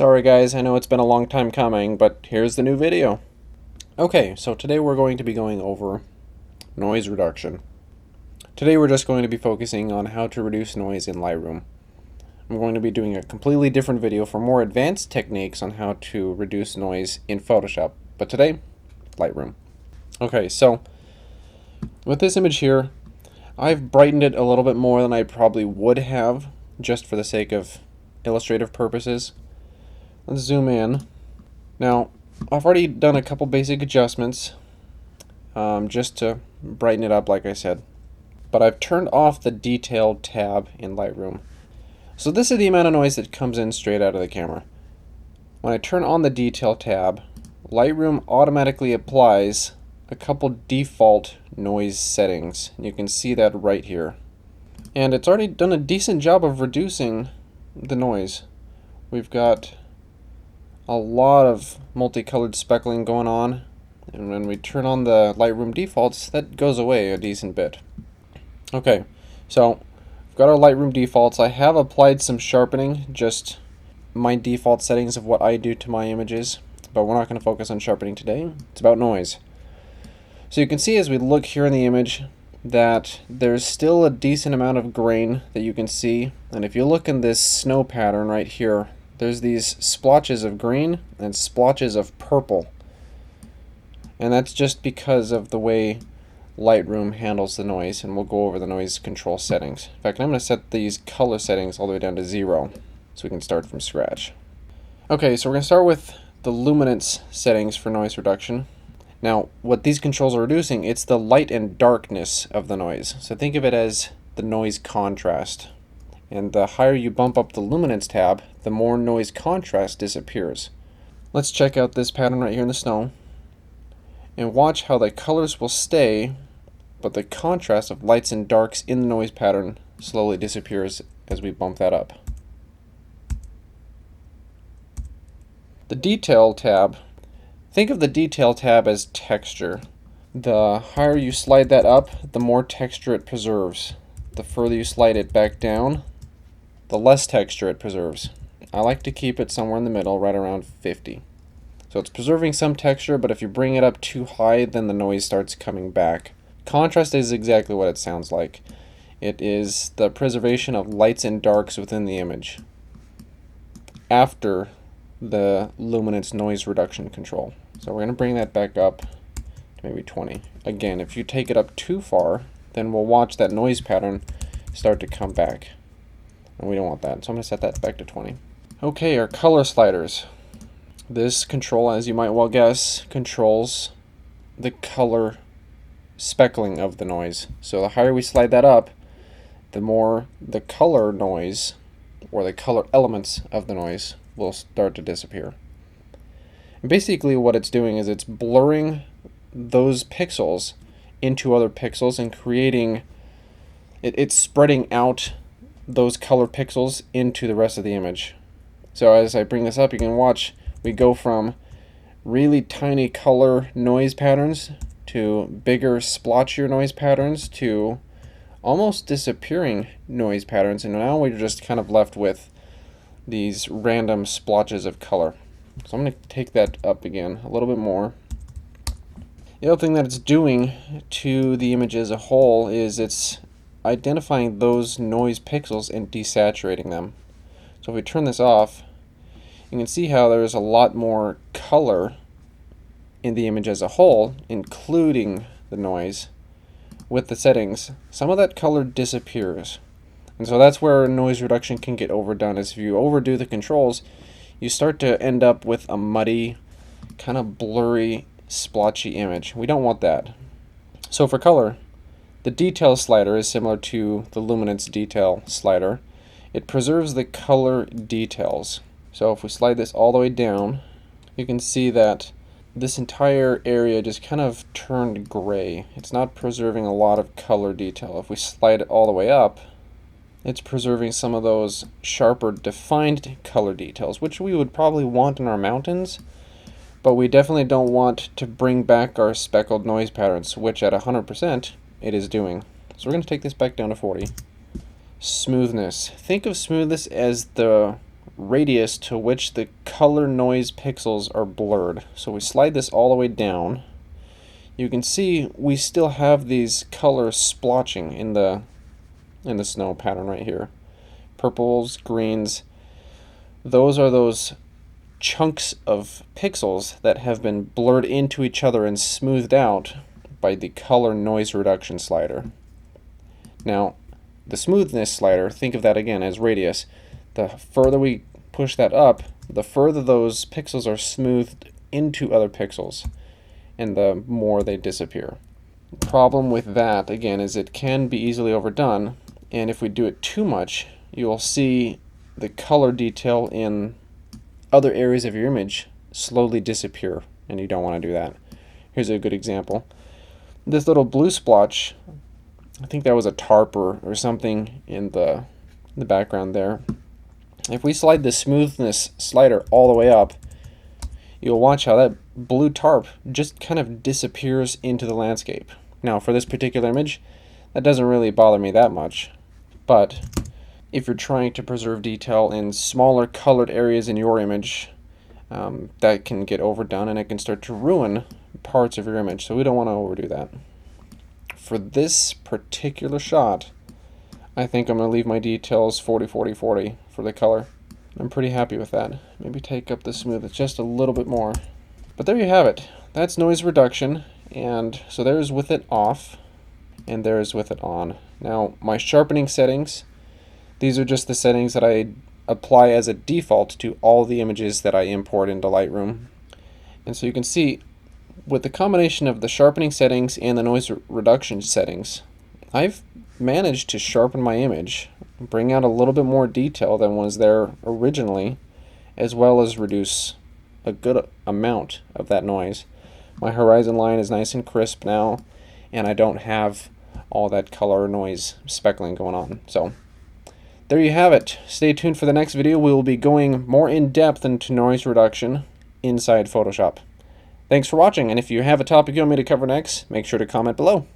Sorry guys, I know it's been a long time coming, but here's the new video. Okay, so today we're going to be going over noise reduction. Today we're just going to be focusing on how to reduce noise in Lightroom. I'm going to be doing a completely different video for more advanced techniques on how to reduce noise in Photoshop, but today, Lightroom. Okay, so with this image here, I've brightened it a little bit more than I probably would have, just for the sake of illustrative purposes. Let's zoom in. Now, I've already done a couple basic adjustments just to brighten it up, like I said. But I've turned off the Detail tab in Lightroom. So this is the amount of noise that comes in straight out of the camera. When I turn on the Detail tab, Lightroom automatically applies a couple default noise settings. You can see that right here. And it's already done a decent job of reducing the noise. We've got a lot of multicolored speckling going on, and when we turn on the Lightroom defaults, that goes away a decent bit. Okay, so we've got our Lightroom defaults. I have applied some sharpening, just my default settings of what I do to my images, but we're not going to focus on sharpening today. It's about noise. So you can see as we look here in the image that there's still a decent amount of grain that you can see, and if you look in this snow pattern right here, there's these splotches of green and splotches of purple. And that's just because of the way Lightroom handles the noise, and we'll go over the noise control settings. In fact, I'm going to set these color settings all the way down to 0 so we can start from scratch. Okay, so we're going to start with the luminance settings for noise reduction. Now, what these controls are reducing, it's the light and darkness of the noise. So think of it as the noise contrast. And the higher you bump up the luminance tab, the more noise contrast disappears. Let's check out this pattern right here in the snow and watch how the colors will stay, but the contrast of lights and darks in the noise pattern slowly disappears as we bump that up. The detail tab, think of the detail tab as texture. The higher you slide that up, the more texture it preserves. The further you slide it back down, the less texture it preserves. I like to keep it somewhere in the middle, right around 50. So it's preserving some texture, but if you bring it up too high, then the noise starts coming back. Contrast is exactly what it sounds like. It is the preservation of lights and darks within the image after the luminance noise reduction control. So we're going to bring that back up to maybe 20. Again, if you take it up too far, then we'll watch that noise pattern start to come back. And we don't want that, so I'm going to set that back to 20. Okay, our color sliders. This control, as you might well guess, controls the color speckling of the noise. So the higher we slide that up, the more the color noise, or the color elements of the noise, will start to disappear. And basically what it's doing is it's blurring those pixels into other pixels and creating, it's spreading out those color pixels into the rest of the image. So as I bring this up, you can watch we go from really tiny color noise patterns to bigger splotchier noise patterns to almost disappearing noise patterns, and now we're just kind of left with these random splotches of color. So I'm going to take that up again a little bit more. The other thing that it's doing to the image as a whole is it's identifying those noise pixels and desaturating them. So if we turn this off, you can see how there's a lot more color in the image as a whole, including the noise. With the settings, some of that color disappears. And so that's where noise reduction can get overdone, is if you overdo the controls, you start to end up with a muddy, kind of blurry, splotchy image. We don't want that. So for color, the detail slider is similar to the luminance detail slider. It preserves the color details. So if we slide this all the way down, you can see that this entire area just kind of turned gray. It's not preserving a lot of color detail. If we slide it all the way up, it's preserving some of those sharper defined color details, which we would probably want in our mountains, but we definitely don't want to bring back our speckled noise patterns, which at 100% it is doing. So we're going to take this back down to 40. Smoothness. Think of smoothness as the radius to which the color noise pixels are blurred. So we slide this all the way down. You can see we still have these color splotching in the snow pattern right here. Purples, greens, those are those chunks of pixels that have been blurred into each other and smoothed out by the color noise reduction slider. Now, the smoothness slider, think of that again as radius. The further we push that up, the further those pixels are smoothed into other pixels, and the more they disappear. The problem with that, again, is it can be easily overdone, and if we do it too much, you'll see the color detail in other areas of your image slowly disappear, and you don't want to do that. Here's a good example. This little blue splotch, I think that was a tarp or something in the background there. If we slide the smoothness slider all the way up, you'll watch how that blue tarp just kind of disappears into the landscape. Now, for this particular image, that doesn't really bother me that much, but if you're trying to preserve detail in smaller colored areas in your image, that can get overdone and it can start to ruin parts of your image, so we don't want to overdo that. For this particular shot, I think I'm going to leave my details 40-40-40 for the color. I'm pretty happy with that. Maybe take up the smoothness just a little bit more. But there you have it. That's noise reduction, and so there's with it off, and there's with it on. Now, my sharpening settings, these are just the settings that I apply as a default to all the images that I import into Lightroom. And so you can see, with the combination of the sharpening settings and the noise reduction settings, I've managed to sharpen my image, bring out a little bit more detail than was there originally, as well as reduce a good amount of that noise. My horizon line is nice and crisp now, and I don't have all that color noise speckling going on. So there you have it. Stay tuned for the next video. We will be going more in depth into noise reduction inside Photoshop. Thanks for watching, and if you have a topic you want me to cover next, make sure to comment below.